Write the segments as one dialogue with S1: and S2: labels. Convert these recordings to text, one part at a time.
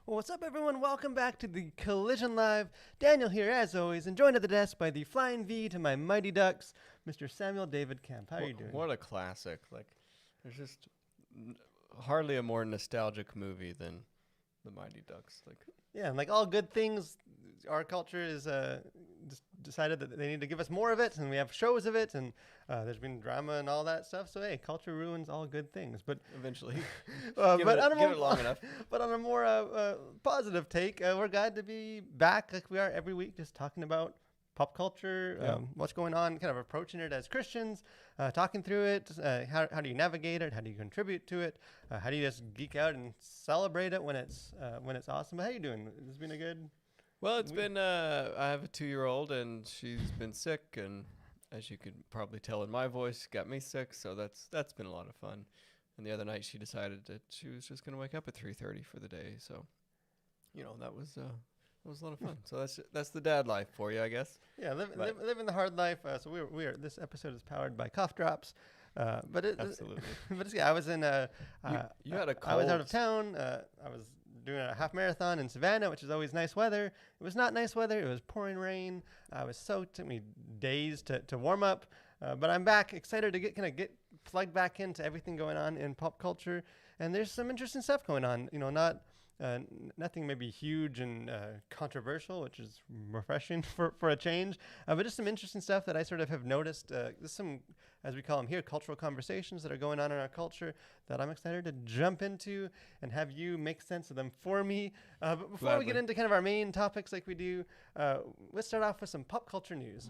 S1: Well, what's up, everyone? Welcome back to the Collision Live. Daniel here, as always, and joined at the desk by the Flying V to my Mighty Ducks, Mr. Samuel David Kemp. How are you doing?
S2: What a classic! Like, there's just hardly a more nostalgic movie than the Mighty Ducks. Like,
S1: yeah, and like all good things, our culture is decided that they need to give us more of it, and we have shows of it, and there's been drama and all that stuff. So hey, culture ruins all good things. But
S2: eventually,
S1: give
S2: it long enough.
S1: But on a more positive take, we're glad to be back, like we are every week, just talking about pop culture, what's going on, kind of approaching it as Christians, talking through it. How do you navigate it? How do you contribute to it? How do you just geek out and celebrate it when it's awesome? How you doing? It's been a good.
S2: Well, it's been. I have a 2-year-old, and she's been sick, and as you could probably tell in my voice, got me sick. So that's been a lot of fun. And the other night, she decided that she was just going to wake up at 3:30 for the day. So, that was. It was a lot of fun. So that's the dad life for you, I guess.
S1: Yeah, living the hard life. So we are. This episode is powered by cough drops.
S2: Absolutely.
S1: But I was in
S2: you had a cold.
S1: I was out of town. I was doing a half marathon in Savannah, which is always nice weather. It was not nice weather. It was pouring rain. I was soaked. It took me days to warm up. But I'm back, excited to get plugged back into everything going on in pop culture. And there's some interesting stuff going on. Nothing maybe huge and controversial, which is refreshing for a change, but just some interesting stuff that I sort of have noticed. There's some, as we call them here, cultural conversations that are going on in our culture that I'm excited to jump into and have you make sense of them for me. But before we get into kind of our main topics like we do, let's start off with some pop culture news.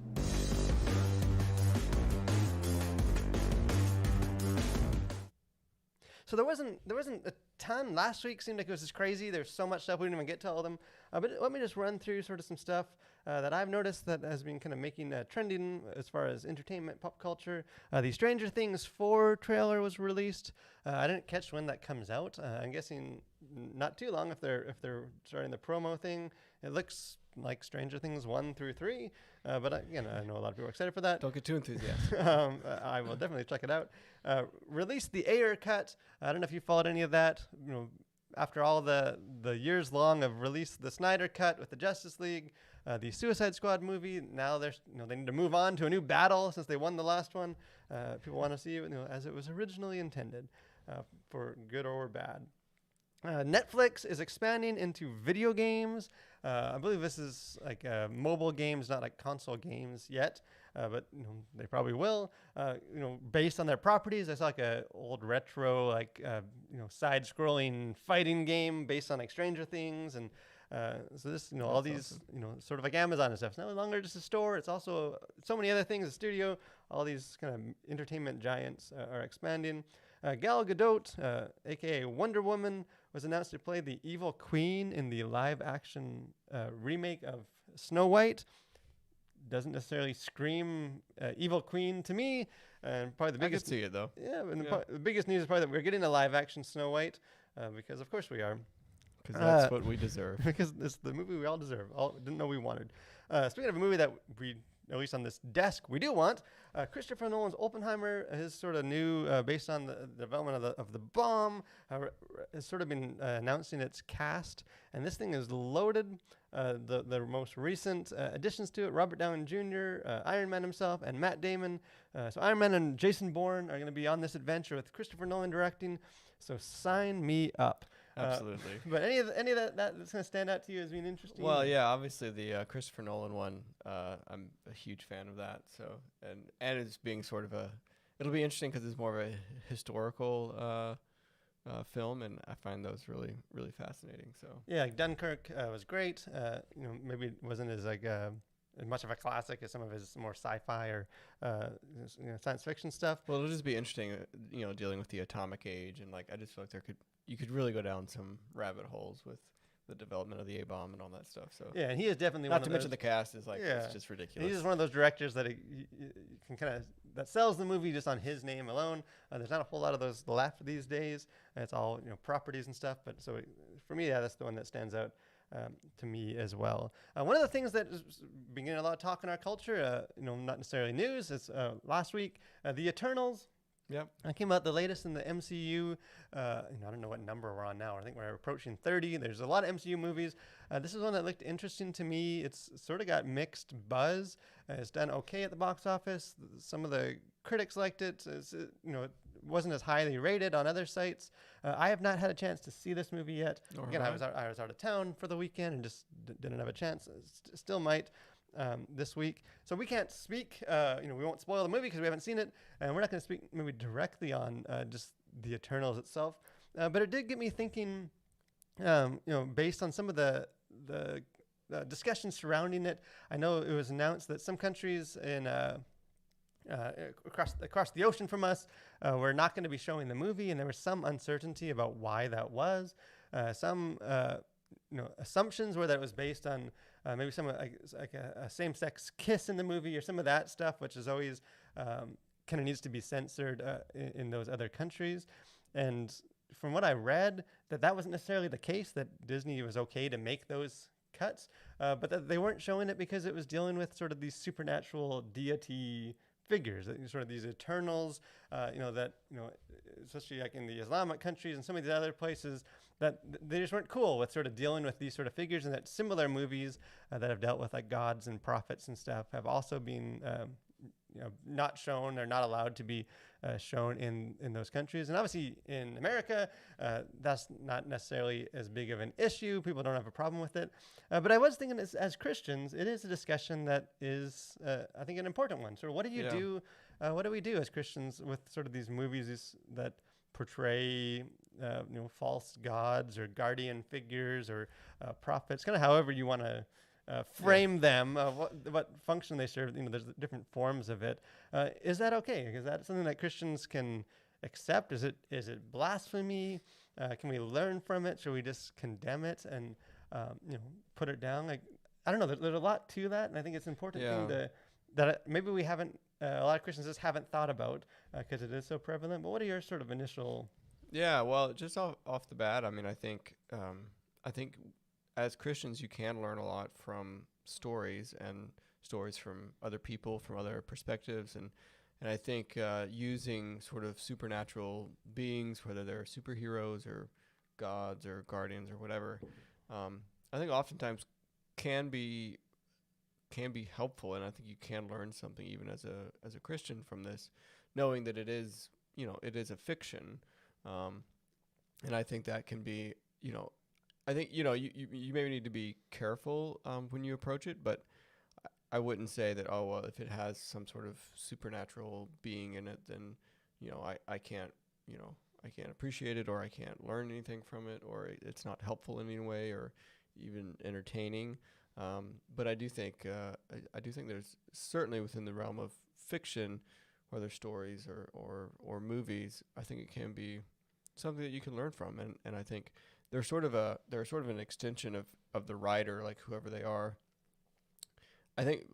S1: So there wasn't a ton. Last week seemed like it was just crazy. There's so much stuff we didn't even get to all of them. But let me just run through sort of some stuff that I've noticed that has been kind of making trending as far as entertainment, pop culture. The Stranger Things 4 trailer was released. I didn't catch when that comes out. I'm guessing not too long if they're starting the promo thing. It looks like Stranger Things 1 through 3. But I know a lot of people are excited for that.
S2: Don't get too enthusiastic.
S1: I will definitely check it out. Released the Ayer cut. I don't know if you followed any of that. After all the years long of release, the Snyder cut with the Justice League, the Suicide Squad movie. Now they need to move on to a new battle since they won the last one. People want to see it as it was originally intended, for good or bad. Netflix is expanding into video games. I believe this is like mobile games, not like console games yet, but they probably will. Based on their properties. I saw like a old retro side-scrolling fighting game based on like Stranger Things, and so this all these awesome. Sort of like Amazon and stuff. It's no longer just a store. It's also so many other things. A studio. All these kind of entertainment giants are expanding. Gal Gadot, aka Wonder Woman, was announced to play the evil queen in the live-action remake of Snow White. Doesn't necessarily scream evil queen to me. And probably the biggest.
S2: I could see it though.
S1: Yeah, and the biggest news is probably that we're getting a live-action Snow White, because of course we are.
S2: Because that's what we deserve.
S1: Because it's the movie we all deserve. Didn't know we wanted. Speaking of a movie that we, at least on this desk, we do want, Christopher Nolan's Oppenheimer, his sort of new, based on the development of the bomb, has sort of been announcing its cast, and this thing is loaded. The most recent additions to it: Robert Downey Jr., Iron Man himself, and Matt Damon. So Iron Man and Jason Bourne are going to be on this adventure with Christopher Nolan directing. So sign me up.
S2: Absolutely.
S1: But any of that that's going to stand out to you as being interesting?
S2: Well, yeah, obviously the Christopher Nolan one. I'm a huge fan of that. So and it's being sort of it'll be interesting because it's more of a historical film, and I find those really, really fascinating. So
S1: yeah, Dunkirk was great. Maybe it wasn't as much of a classic as some of his more sci-fi or science fiction stuff.
S2: Well, it'll just be interesting, dealing with the atomic age, and I just feel like you could really go down some rabbit holes with the development of the A-bomb and all that stuff. So
S1: yeah, and he is definitely
S2: not to mention the cast is it's just ridiculous.
S1: He's just one of those directors that you can kind of that sells the movie just on his name alone. There's not a whole lot of those left these days. It's all properties and stuff. But so for me, that's the one that stands out to me as well. One of the things that has been getting a lot of talk in our culture, not necessarily news, is last week the Eternals
S2: Yep.
S1: Came out the latest in the MCU. I don't know what number we're on now. I think we're approaching 30. There's a lot of MCU movies. This is one that looked interesting to me. It's sort of got mixed buzz. It's done okay at the box office. Some of the critics liked it. It wasn't as highly rated on other sites. I have not had a chance to see this movie yet. Again, I was out of town for the weekend and just didn't have a chance. Still might. This week. So we can't speak, we won't spoil the movie because we haven't seen it, and we're not going to speak maybe directly on just the Eternals itself. But it did get me thinking, based on some of the discussions surrounding it. I know it was announced that some countries in across the ocean from us were not going to be showing the movie, and there was some uncertainty about why that was. Some assumptions were that it was based on maybe some like a same-sex kiss in the movie or some of that stuff, which is always kind of needs to be censored in those other countries. And from what I read, that wasn't necessarily the case, that Disney was okay to make those cuts, but that they weren't showing it because it was dealing with sort of these supernatural deity figures, sort of these Eternals, especially like in the Islamic countries and some of these other places, that they just weren't cool with sort of dealing with these sort of figures, and that similar movies that have dealt with like gods and prophets and stuff have also been not shown or not allowed to be shown in those countries. And obviously in America, that's not necessarily as big of an issue. People don't have a problem with it. But I was thinking as Christians, it is a discussion that is, I think, an important one. So what do you do? What do we do as Christians with sort of these movies that portray false gods or guardian figures or prophets, kind of however you want to frame them, what function they serve? There's different forms of it. Is that okay? Is that something that Christians can accept? Is it blasphemy? Can we learn from it? Should we just condemn it and put it down? Like, I don't know. There's a lot to that, and I think it's an important thing that maybe we haven't. A lot of Christians just haven't thought about because it is so prevalent. But what are your sort of initial?
S2: Yeah, well, just off the bat, I mean, I think as Christians, you can learn a lot from stories from other people, from other perspectives, and I think using sort of supernatural beings, whether they're superheroes or gods or guardians or whatever, I think oftentimes can be helpful, and I think you can learn something even as a Christian from this, knowing that it is a fiction, and I think that can be I think you maybe need to be careful when you approach it, but I wouldn't say that if it has some sort of supernatural being in it, then I can't appreciate it, or I can't learn anything from it, or it's not helpful in any way or even entertaining. But I do think there's certainly within the realm of fiction, whether stories or movies, I think it can be something that you can learn from, and I think they're sort of an extension of the writer, like whoever they are. I think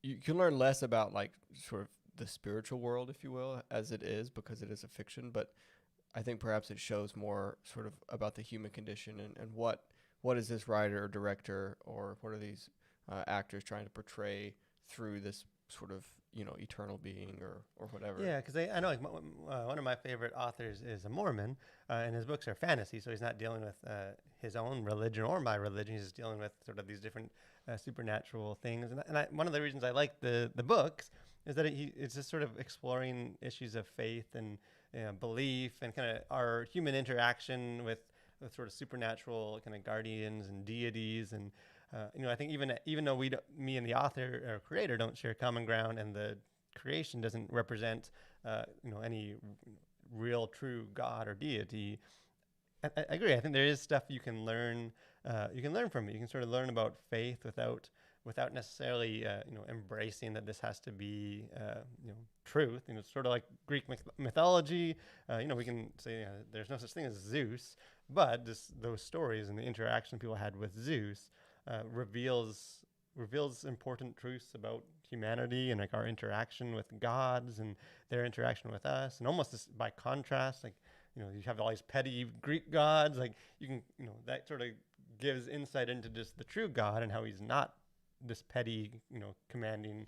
S2: you can learn less about like sort of the spiritual world, if you will, as it is, because it is a fiction, but I think perhaps it shows more sort of about the human condition and what is this writer or director, or what are these actors trying to portray through this sort of eternal being or whatever.
S1: Yeah, because I know like one of my favorite authors is a Mormon, and his books are fantasy, so he's not dealing with his own religion or my religion. He's just dealing with sort of these different supernatural things. And one of the reasons I like the books is that it's just sort of exploring issues of faith and belief and kind of our human interaction with sort of supernatural kind of guardians and deities. And I think even though me and the author or creator don't share common ground, and the creation doesn't represent any real true God or deity, I agree. I think there is stuff you can learn. You can learn from it. You can sort of learn about faith without necessarily embracing that this has to be truth. It's sort of like Greek mythology. We can say there's no such thing as Zeus, but those stories and the interaction people had with Zeus reveals important truths about humanity and like our interaction with gods and their interaction with us. And almost by contrast, like you have all these petty Greek gods, like you can that sort of gives insight into just the true God and how he's not this petty commanding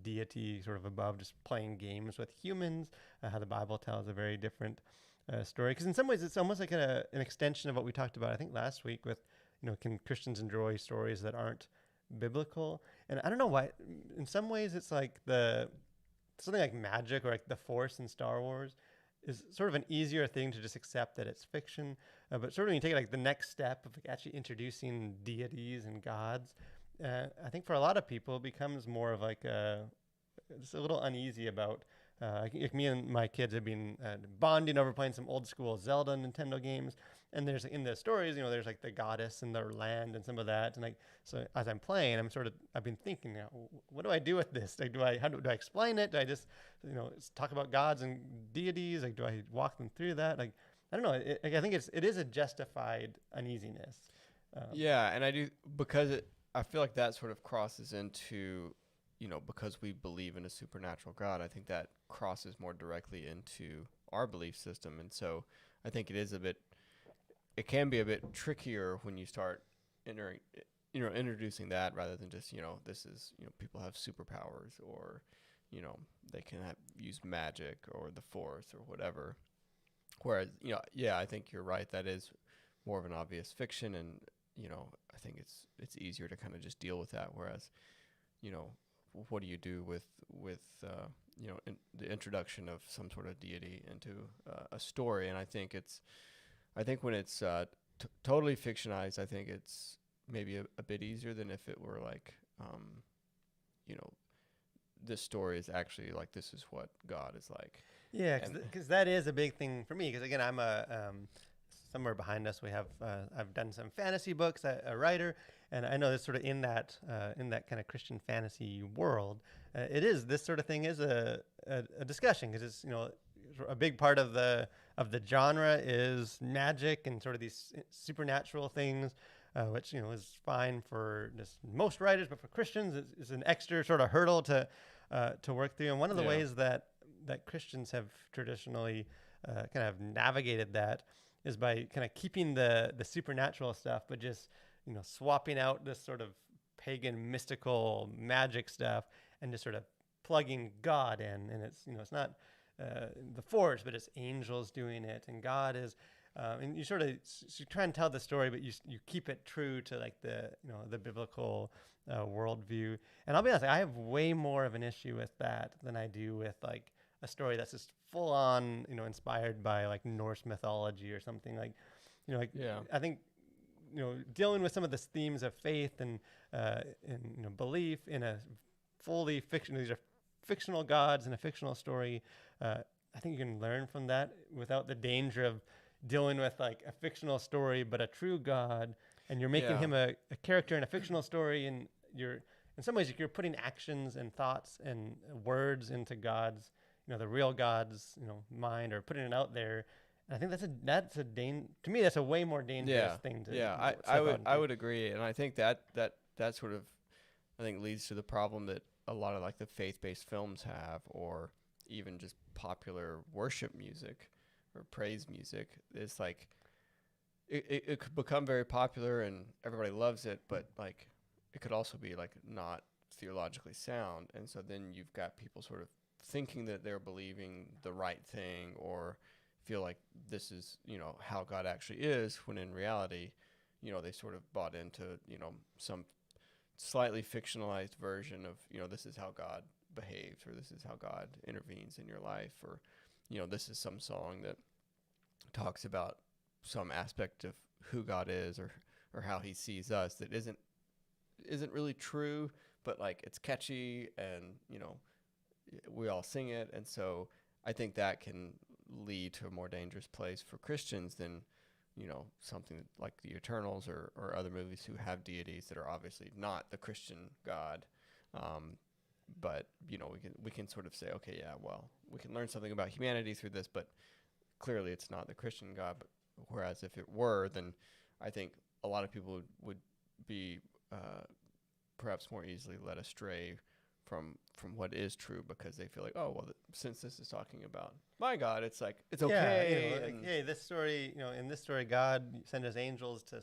S1: deity sort of above just playing games with humans. How the Bible tells a very different story. Because in some ways, it's almost like an extension of what we talked about, I think, last week with, can Christians enjoy stories that aren't biblical? And I don't know why. In some ways, it's like something like magic or like the Force in Star Wars is sort of an easier thing to just accept that it's fiction. But sort of when you take like the next step of like actually introducing deities and gods, I think for a lot of people it becomes more of like just a little uneasy about. Like me and my kids have been bonding over playing some old school Zelda Nintendo games, and there's in the stories, there's like the goddess and their land and some of that, and like so as I'm playing, I've been thinking, what do I do with this? Like, do I explain it? Do I just talk about gods and deities? Like, do I walk them through that? Like, I don't know. I think it is a justified uneasiness.
S2: Yeah, and I do because I feel like that sort of crosses into, because we believe in a supernatural God. I think that crosses more directly into our belief system, and so I think it can be a bit trickier when you start introducing that rather than just this is people have superpowers or they can use magic or the Force or whatever. Whereas I think you're right, that is more of an obvious fiction, and I think it's easier to kind of just deal with that. Whereas what do you do with the introduction of some sort of deity into a story? And I think when it's totally fictionalized, I think it's maybe a bit easier than if it were like this story is actually like, this is what God is like.
S1: Yeah, because that is a big thing for me. Because again, I'm somewhere behind us. I've done some fantasy books, a writer, and I know this sort of in that kind of Christian fantasy world, it is this sort of thing is a discussion, because it's a big part of the genre is magic and sort of these supernatural things, which is fine for just most writers, but for Christians it's an extra sort of hurdle to work through. And one of the ways that Christians have traditionally kind of navigated that is by kind of keeping the supernatural stuff, but just swapping out this sort of pagan mystical magic stuff and just sort of plugging God in. And it's not the Force, but it's angels doing it, and God is and you try and tell the story, but you keep it true to like the biblical worldview. And I'll be honest, I have way more of an issue with that than I do with like a story that's just full on inspired by like Norse mythology or something like I think dealing with some of the themes of faith and belief in a fully fictional, these are fictional gods in a fictional story. I think you can learn from that without the danger of dealing with like a fictional story but a true God, and you're making him a character in a fictional story, and you're in some ways you're putting actions and thoughts and words into God's the real God's mind, or putting it out there. And I think to me that's a way more dangerous thing to
S2: I would agree. And I think that sort of I think leads to the problem that a lot of like the faith-based films have, or even just popular worship music or praise music. It's like it could become very popular and everybody loves it, but like it could also be like not theologically sound, and so then you've got people sort of thinking that they're believing the right thing, or feel like this is how God actually is, when in reality they sort of bought into some slightly fictionalized version of this is how God behaves, or this is how God intervenes in your life, or this is some song that talks about some aspect of who God is, or how he sees us, that isn't really true, but like it's catchy, and we all sing it. And so I think that can lead to a more dangerous place for Christians than something like the Eternals or other movies who have deities that are obviously not the Christian God. But we can sort of say, okay, yeah, well, we can learn something about humanity through this, but clearly it's not the Christian God. But whereas if it were, then I think a lot of people would be perhaps more easily led astray from what is true, because they feel like, oh, well, since this is talking about my God, it's like it's okay.
S1: Hey, this story, in this story, God sent his angels to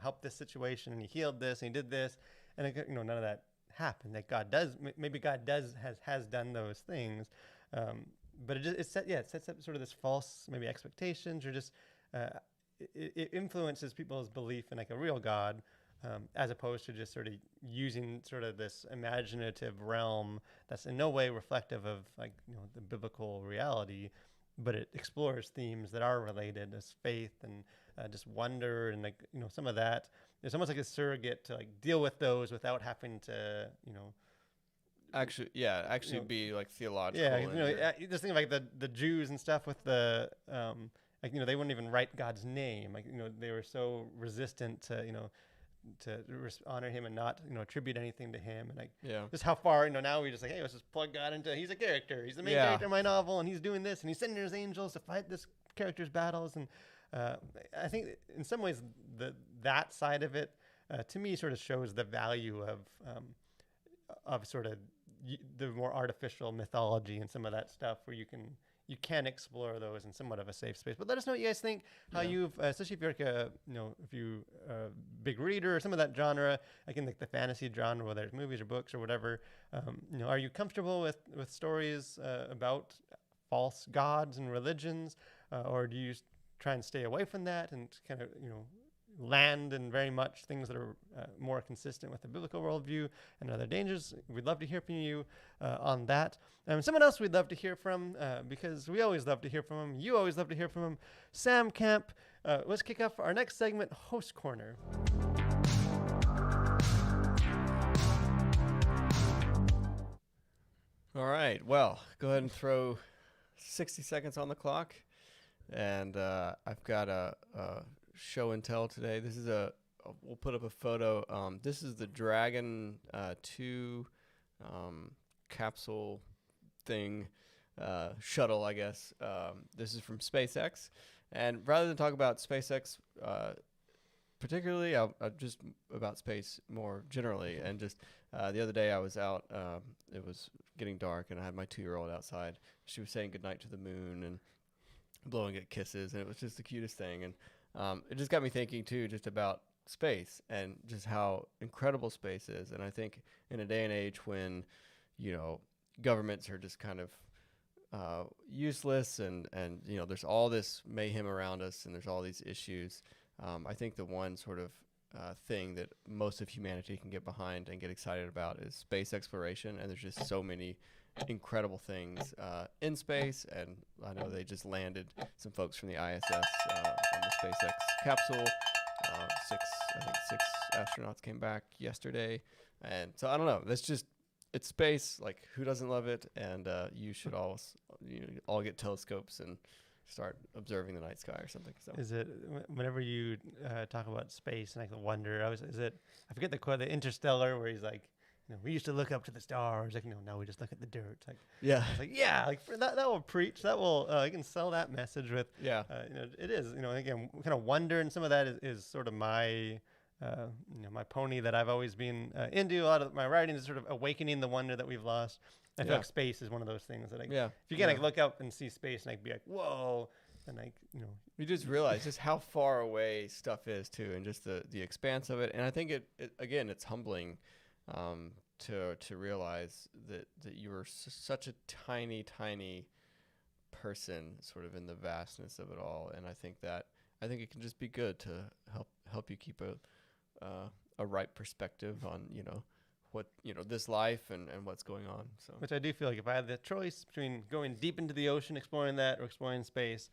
S1: help this situation, and he healed this, and he did this, and none of that happen. That God does, maybe God does has done those things, but it sets up sort of this false maybe expectations, or just uh, it influences people's belief in like a real God, as opposed to just sort of using sort of this imaginative realm that's in no way reflective of like the biblical reality, but it explores themes that are related as faith and just wonder and like some of that. It's almost like a surrogate to like deal with those without having to
S2: Actually, be like theological.
S1: Yeah, you just think of like the Jews and stuff with the like they wouldn't even write God's name. Like they were so resistant to honor him and not attribute anything to him, and like just how far now we just like, hey, let's just plug God into, he's a character, he's the main character in my novel, and he's doing this, and he's sending his angels to fight this character's battles. And I think in some ways that side of it to me sort of shows the value of sort of the more artificial mythology and some of that stuff, where you can explore those in somewhat of a safe space. But let us know what you guys think, how you've, especially if you're like if you big reader or some of that genre, like in like the fantasy genre, whether it's movies or books or whatever, are you comfortable with stories about false gods and religions, or do you try and stay away from that and kind of, land in very much things that are more consistent with the biblical worldview and other dangers? We'd love to hear from you on that. Someone else we'd love to hear from, because we always love to hear from him. You always love to hear from him. Sam Camp. Let's kick off our next segment, Host Corner.
S2: All right. Well, go ahead and throw 60 seconds on the clock. And I've got a show and tell today. This is we'll put up a photo. This is the Dragon 2 capsule thing, shuttle, I guess. This is from SpaceX. And rather than talk about SpaceX particularly, I'll just about space more generally. And just the other day I was out, it was getting dark, and I had my 2-year-old outside. She was saying goodnight to the moon and blowing it kisses, and it was just the cutest thing. And it just got me thinking too, just about space and just how incredible space is. And I think in a day and age when, governments are just kind of useless, and there's all this mayhem around us, and there's all these issues. I think the one sort of thing that most of humanity can get behind and get excited about is space exploration. And there's just so many incredible things in space. And I know they just landed some folks from the ISS on the SpaceX capsule. Six astronauts came back yesterday. And so I don't know, it's space. Like, who doesn't love it? And you should all get telescopes and start observing the night sky or something. So
S1: is it whenever you talk about space and like the wonder, I forget the quote, the Interstellar, where he's like, we used to look up to the stars, like, now we just look at the dirt. Like, it's like, like that will preach, that will, you can sell that message with, it is, again, kind of wonder. And some of that is sort of my, my pony that I've always been into. A lot of my writing is sort of awakening the wonder that we've lost. I feel like space is one of those things that, if you can like look up and see space and like be like, whoa, and like,
S2: you just realize just how far away stuff is too, and just the expanse of it. And I think it again, it's humbling to realize that you are such a tiny person sort of in the vastness of it all. And I think it can just be good to help you keep a right perspective on what this life and what's going on. So,
S1: which I do feel like if I had the choice between going deep into the ocean, exploring that, or exploring space,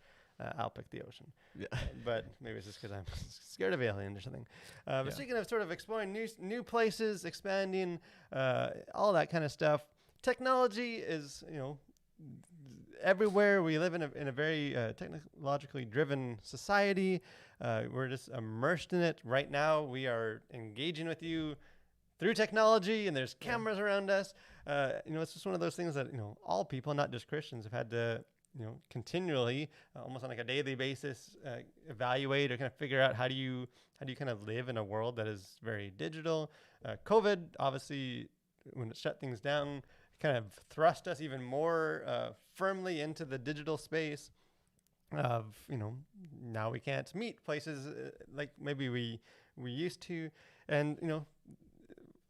S1: I'll pick the ocean. But maybe it's just because I'm scared of aliens or something. But speaking of sort of exploring new places, expanding, all that kind of stuff, technology is everywhere. We live in a very technologically driven society. We're just immersed in it. Right now, we are engaging with you through technology, and there's cameras around us. It's just one of those things that, all people, not just Christians, have had to, continually, almost on like a daily basis, evaluate or kind of figure out how do you kind of live in a world that is very digital. COVID, obviously, when it shut things down, kind of thrust us even more firmly into the digital space of, now we can't meet places like maybe we used to. And,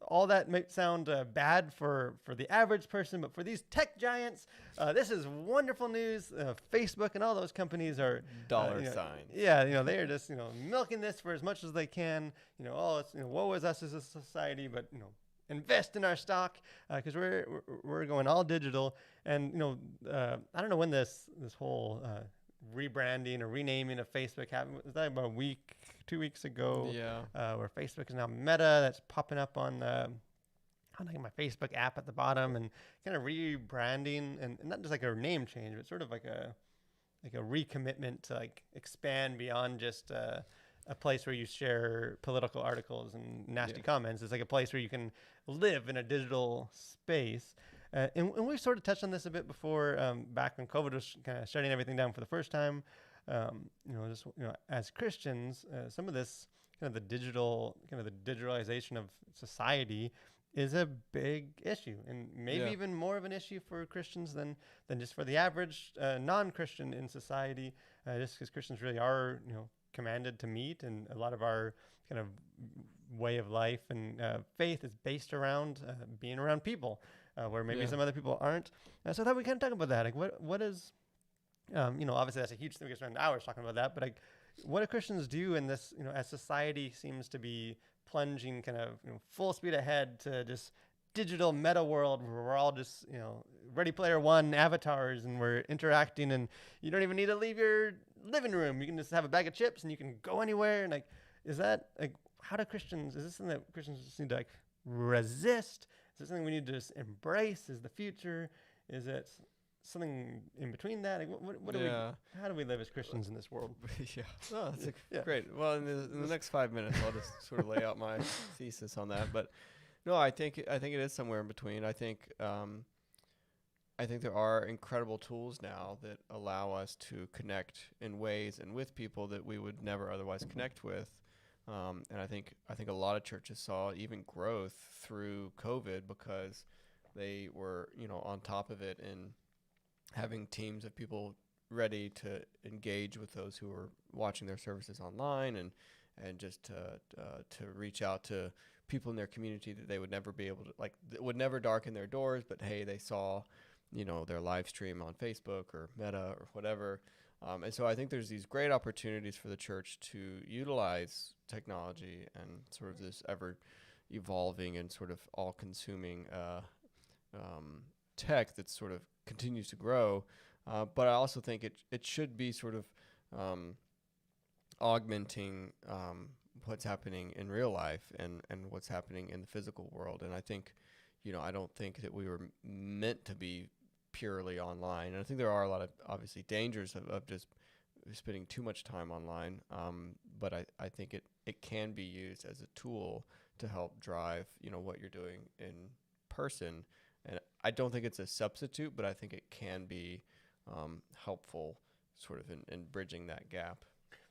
S1: all that might sound bad for the average person, but for these tech giants, this is wonderful news. Facebook and all those companies are
S2: Dollar signs.
S1: Yeah, they are just milking this for as much as they can. Oh, it's woe is us as a society, but invest in our stock because we're going all digital. And I don't know when this whole rebranding or renaming of Facebook happened. Was that about a week, 2 weeks ago?
S2: Yeah.
S1: Where Facebook is now Meta. That's popping up on my Facebook app at the bottom, and kind of rebranding, and not just like a name change, but sort of like a recommitment to like expand beyond just a place where you share political articles and nasty comments. It's like a place where you can live in a digital space. And we've sort of touched on this a bit before, back when COVID was kind of shutting everything down for the first time. As Christians, some of this kind of the digitalization of society is a big issue, and maybe even more of an issue for Christians than just for the average non-Christian in society. Just because Christians really are, commanded to meet, and a lot of our kind of way of life and faith is based around being around people, where maybe some other people aren't. So I thought we kind of talk about that. Like, what is, obviously that's a huge thing. We could spend hours talking about that, but like, what do Christians do in this, as society seems to be plunging kind of full speed ahead to this digital meta world where we're all just Ready Player One avatars, and we're interacting, and you don't even need to leave your living room. You can just have a bag of chips and you can go anywhere. And like, is that like, is this something that Christians just need to like resist? Is it something we need to just embrace as the future? Is it something in between that? Like, what do we? How do we live as Christians in this world?
S2: Oh, that's great. Well, in the next 5 minutes, I'll just sort of lay out my thesis on that. But no, I think it is somewhere in between. I think there are incredible tools now that allow us to connect in ways and with people that we would never otherwise connect with. And I think a lot of churches saw even growth through COVID because they were, on top of it and having teams of people ready to engage with those who were watching their services online, and just to reach out to people in their community that they would never be able to, like, that would never darken their doors, but hey, they saw, their live stream on Facebook or Meta or whatever. And so I think there's these great opportunities for the church to utilize technology and sort of this ever evolving and sort of all consuming tech that sort of continues to grow. But I also think it should be sort of augmenting what's happening in real life and what's happening in the physical world. And I think, I don't think that we were meant to be purely online. And I think there are a lot of obviously dangers of just spending too much time online. But I think it can be used as a tool to help drive, what you're doing in person. And I don't think it's a substitute, but I think it can be helpful sort of in bridging that gap.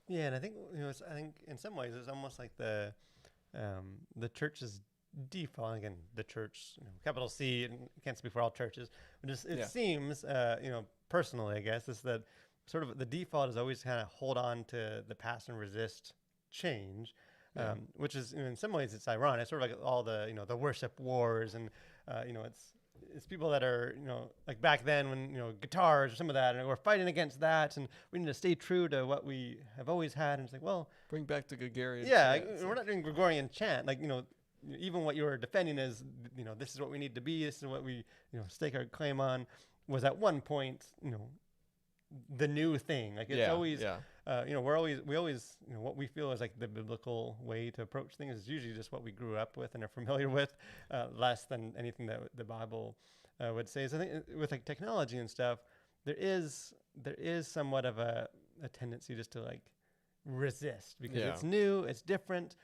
S1: Yeah, and I think I think in some ways it's almost like the church's default. Again, the church, capital C, and I can't speak for all churches, but it seems, personally, I guess, is that sort of the default is always kind of hold on to the past and resist change, which is in some ways it's ironic. It's sort of like all the the worship wars, and it's people that are, like back then when, guitars or some of that, and we're fighting against that, and we need to stay true to what we have always had. And it's like, well,
S2: bring back the Gregorian
S1: chant. We're not doing Gregorian chant. Like, even what you were defending is, this is what we need to be. This is what we, stake our claim on, was at one point, the new thing. Like, it's always, we always, what we feel is like the biblical way to approach things is usually just what we grew up with and are familiar with, less than anything that the Bible would say. So I think with like technology and stuff, there is somewhat of a tendency just to like resist because it's new, it's different.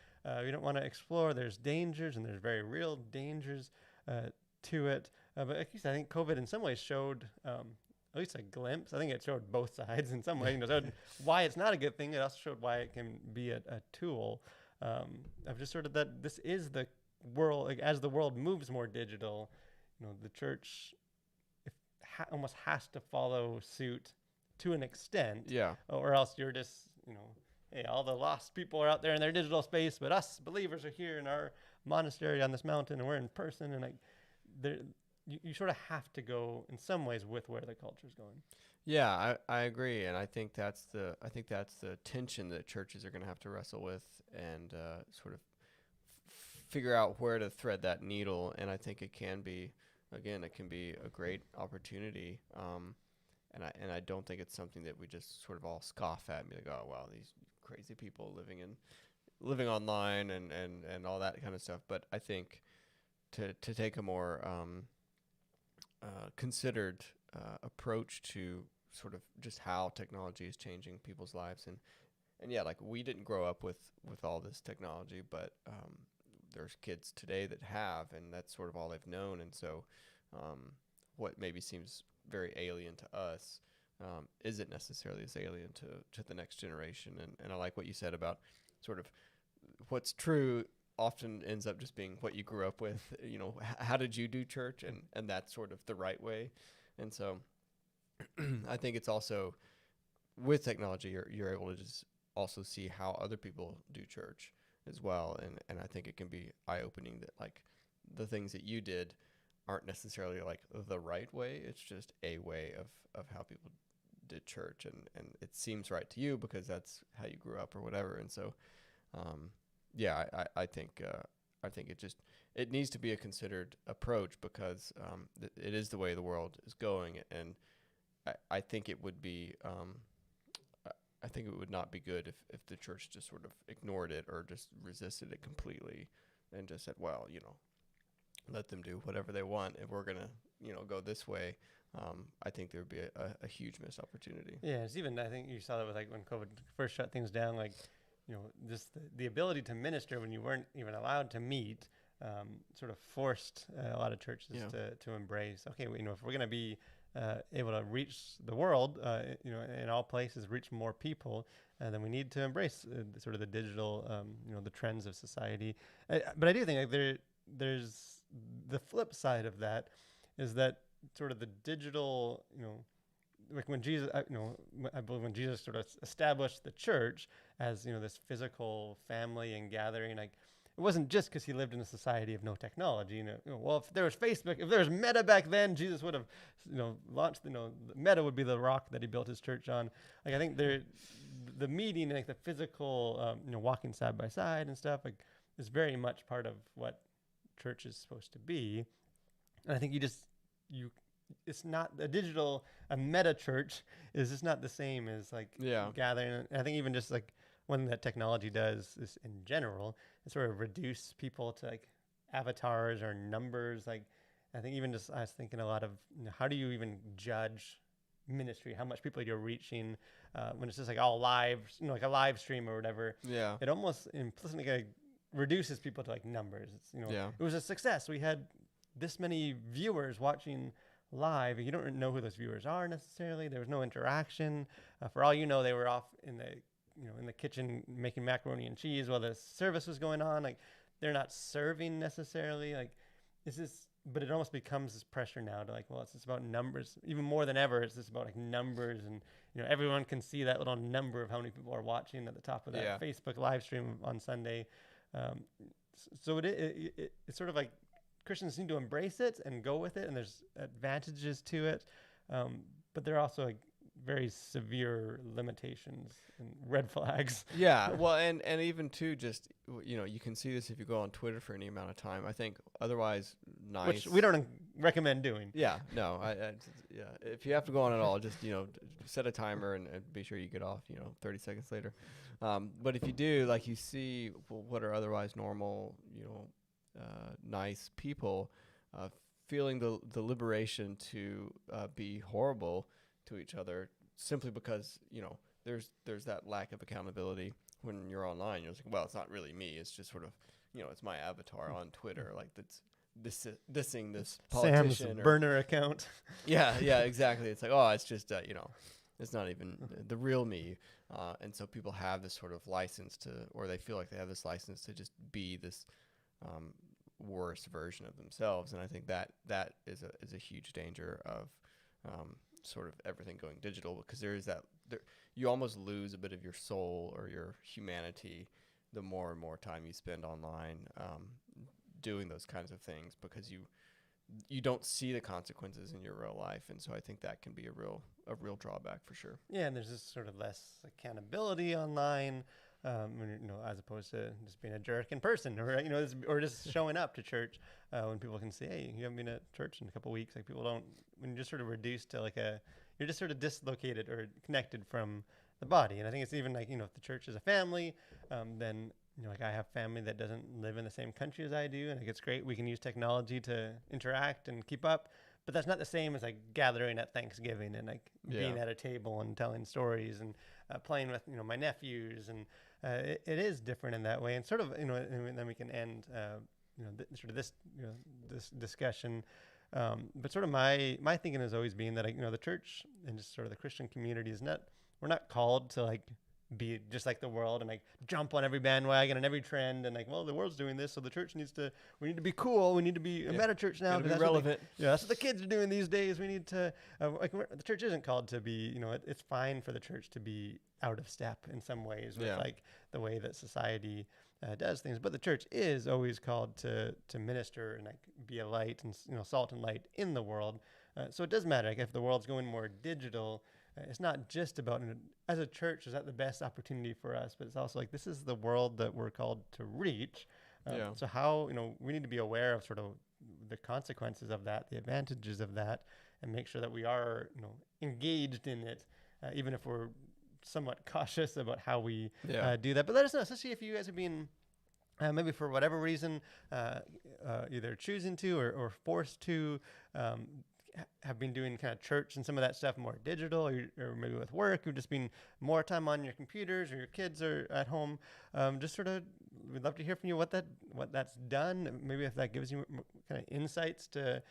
S1: We don't want to explore. There's dangers, and there's very real dangers to it. But like you said, I think COVID in some ways showed at least a glimpse. I think it showed both sides in some way. Showed why it's not a good thing. It also showed why it can be a tool. I've just sort of that this is the world. Like, as the world moves more digital, the church almost has to follow suit to an extent.
S2: Yeah.
S1: Or else you're just, hey, all the lost people are out there in their digital space, but us believers are here in our monastery on this mountain and we're in person, and like there you sort of have to go in some ways with where the culture's going.
S2: Yeah, I agree, and I think that's the tension that churches are going to have to wrestle with, and sort of figure out where to thread that needle. And I think it can be, again, it can be a great opportunity. And I don't think it's something that we just sort of all scoff at and be like, oh wow, these crazy people living online and all that kind of stuff. But I think to take a more considered approach to sort of just how technology is changing people's lives, and yeah, like we didn't grow up with all this technology, but there's kids today that have, and that's sort of all they've known. And so what maybe seems very alien to us isn't necessarily as alien to the next generation. And I like what you said about sort of what's true often ends up just being what you grew up with. You know, how did you do church? And that's sort of the right way. And so I think it's also, with technology, you're able to just also see how other people do church as well. And I think it can be eye-opening that like the things that you did aren't necessarily like the right way. It's just a way of how people did church, and it seems right to you because that's how you grew up or whatever. And so yeah, I think it needs to be a considered approach because it is the way the world is going. And I think it would be I think it would not be good if the church just sort of ignored it or just resisted it completely and just said, well, you know, let them do whatever they want. If we're going to, you know, go this way, I think there would be a huge missed opportunity.
S1: Yeah, it's even, I think you saw that with like when COVID first shut things down, like, you know, just the ability to minister when you weren't even allowed to meet, sort of forced a lot of churches to embrace, okay, you know, if we're going to be able to reach the world, you know, in all places, reach more people, then we need to embrace sort of the digital, you know, the trends of society. But I do think like there's the flip side of that is that sort of the digital, you know, like when Jesus, you know, I believe when Jesus sort of established the church as, you know, this physical family and gathering, like it wasn't just because he lived in a society of no technology. You know, well, if there was Facebook, if there was Meta back then, Jesus would have, you know, launched. You know, Meta would be the rock that he built his church on. Like I think the meeting, like the physical, you know, walking side by side and stuff, like is very much part of what church is supposed to be. And I think it's not a meta church is just not the same as like gathering. And I think even just like one that technology does is in general, it sort of reduce people to like avatars or numbers. Like I think even just I was thinking a lot of, you know, how do you even judge ministry, how much people you're reaching when it's just like all live, you know, like a live stream or whatever.
S2: Yeah,
S1: it almost implicitly like reduces people to like numbers. It's, you know, it was a success. We had this many viewers watching live. You don't know who those viewers are necessarily. There was no interaction. For all you know, they were off in the kitchen making macaroni and cheese while the service was going on. Like they're not serving necessarily. Like it's just, but it almost becomes this pressure now to like, well, it's just about numbers. Even more than ever, it's just about like numbers, and you know, everyone can see that little number of how many people are watching at the top of that Facebook live stream on Sunday. So it's sort of like Christians need to embrace it and go with it, and there's advantages to it, but there are also like very severe limitations and red flags.
S2: Yeah, well, and even too, just, you know, you can see this if you go on Twitter for any amount of time. I think otherwise nice,
S1: which we don't recommend doing.
S2: Yeah, no, yeah, if you have to go on at all, just, you know, set a timer and be sure you get off, you know, 30 seconds later. But if you do, like, you see what are otherwise normal, you know, nice people feeling the liberation to be horrible to each other simply because, you know, there's that lack of accountability when you're online. You're like, well, it's not really me. It's just sort of, you know, it's my avatar on Twitter, like that's dissing this politician.
S1: Sam's burner account.
S2: Yeah, exactly. It's like, oh, it's just, you know, it's not even the real me. And so people have this sort of license to, or they feel like they have this license to just be this worst version of themselves. And I think that is a huge danger of sort of everything going digital, because there you almost lose a bit of your soul or your humanity the more and more time you spend online. doing those kinds of things because you don't see the consequences in your real life, and so I think that can be a real drawback for sure.
S1: Yeah, and there's just sort of less accountability online, as opposed to just being a jerk in person, or or just showing up to church when people can say, "Hey, you haven't been at church in a couple of weeks." Like people don't, when you're just sort of reduced to you're just sort of dislocated or connected from the body. And I think it's even like if the church is a family, then like I have family that doesn't live in the same country as I do, and like it's great we can use technology to interact and keep up. But that's not the same as like gathering at Thanksgiving and like being at a table and telling stories and playing with my nephews, and it is different in that way. And sort of and then we can end this discussion. But sort of my thinking has always been that the church and just sort of the Christian community we're not called to like be just like the world and like jump on every bandwagon and every trend and like, well, the world's doing this, so the church we need to be cool, we need to be a meta church now,
S2: to be relevant.
S1: That's what the kids are doing these days. We need to the church isn't called to be, it's fine for the church to be out of step in some ways with like the way that society does things, but the church is always called to minister and like be a light and salt and light in the world. So it does matter like if the world's going more digital. It's not just about, as a church, is that the best opportunity for us, but it's also like this is the world that we're called to reach. So how, we need to be aware of sort of the consequences of that, the advantages of that, and make sure that we are, engaged in it, even if we're somewhat cautious about how we do that. But let us know, especially if you guys have been maybe for whatever reason, either choosing to or forced to have been doing kind of church and some of that stuff more digital, or maybe with work, you've just been more time on your computers or your kids are at home. Just sort of, we'd love to hear from you what that's done. Maybe if that gives you kind of insights to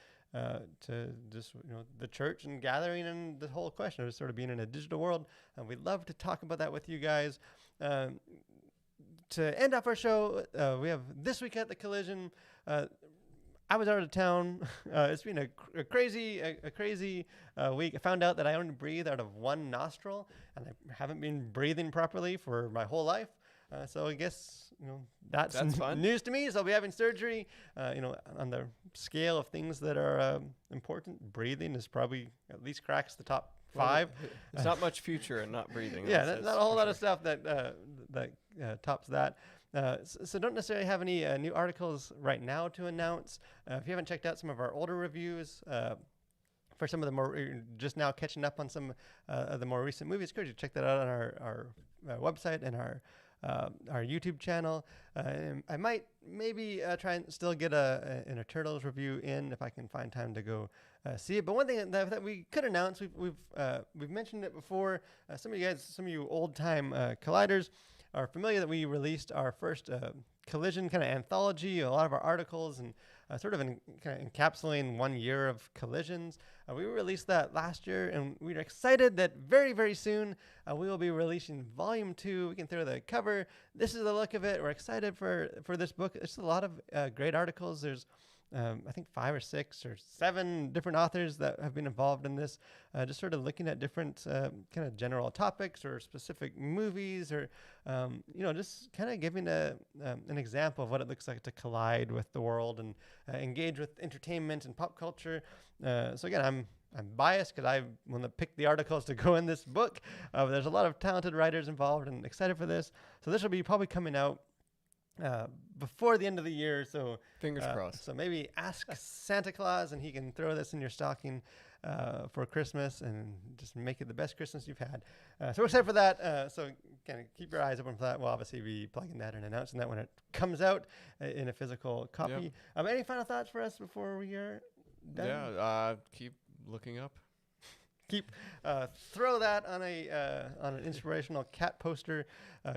S1: just the church and gathering and the whole question of sort of being in a digital world. We'd love to talk about that with you guys. To end off our show, we have This Week at the Collision. I was out of town. It's been a crazy week. I found out that I only breathe out of one nostril, and I haven't been breathing properly for my whole life. So I guess that's
S2: fun.
S1: News to me. So I'll be having surgery. On the scale of things that are important, breathing is probably at least cracks the top 5.
S2: There's not much future in not breathing.
S1: Not a whole lot of stuff that tops that. So don't necessarily have any new articles right now to announce. If you haven't checked out some of our older reviews, for some of the more, just now catching up on some of the more recent movies, encourage you to check that out on our website and our YouTube channel. I might maybe try and still get a Turtles review in if I can find time to go see it. But one thing that we could announce, we've mentioned it before. Some of you old time colliders are familiar that we released our first collision kind of anthology, a lot of our articles, and sort of kind of encapsulating 1 year of collisions. We released that last year, and we're excited that very, very soon we will be releasing volume 2. We can throw the cover. This is the look of it. We're excited for this book. It's a lot of great articles. There's I think 5 or 6 or 7 different authors that have been involved in this, just sort of looking at different kind of general topics or specific movies, or just kind of giving an example of what it looks like to collide with the world and engage with entertainment and pop culture. So again, I'm biased because I want to pick the articles to go in this book. There's a lot of talented writers involved, and excited for this. So this will be probably coming out before the end of the year, so
S2: fingers crossed.
S1: So maybe ask Santa Claus and he can throw this in your stocking for Christmas and just make it the best Christmas you've had. So we're excited for that. So kind of keep your eyes open for that. We'll obviously be plugging that and announcing that when it comes out in a physical copy. Yep. Any final thoughts for us before we are done?
S2: Keep looking up.
S1: Throw that on an inspirational cat poster.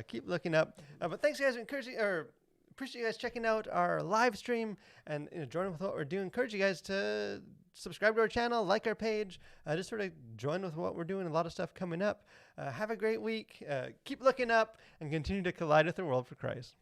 S1: Keep looking up. But thanks, guys. Appreciate you guys checking out our live stream and joining with what we're doing. Encourage you guys to subscribe to our channel, like our page, just sort of join with what we're doing. A lot of stuff coming up. Have a great week. Keep looking up and continue to collide with the world for Christ.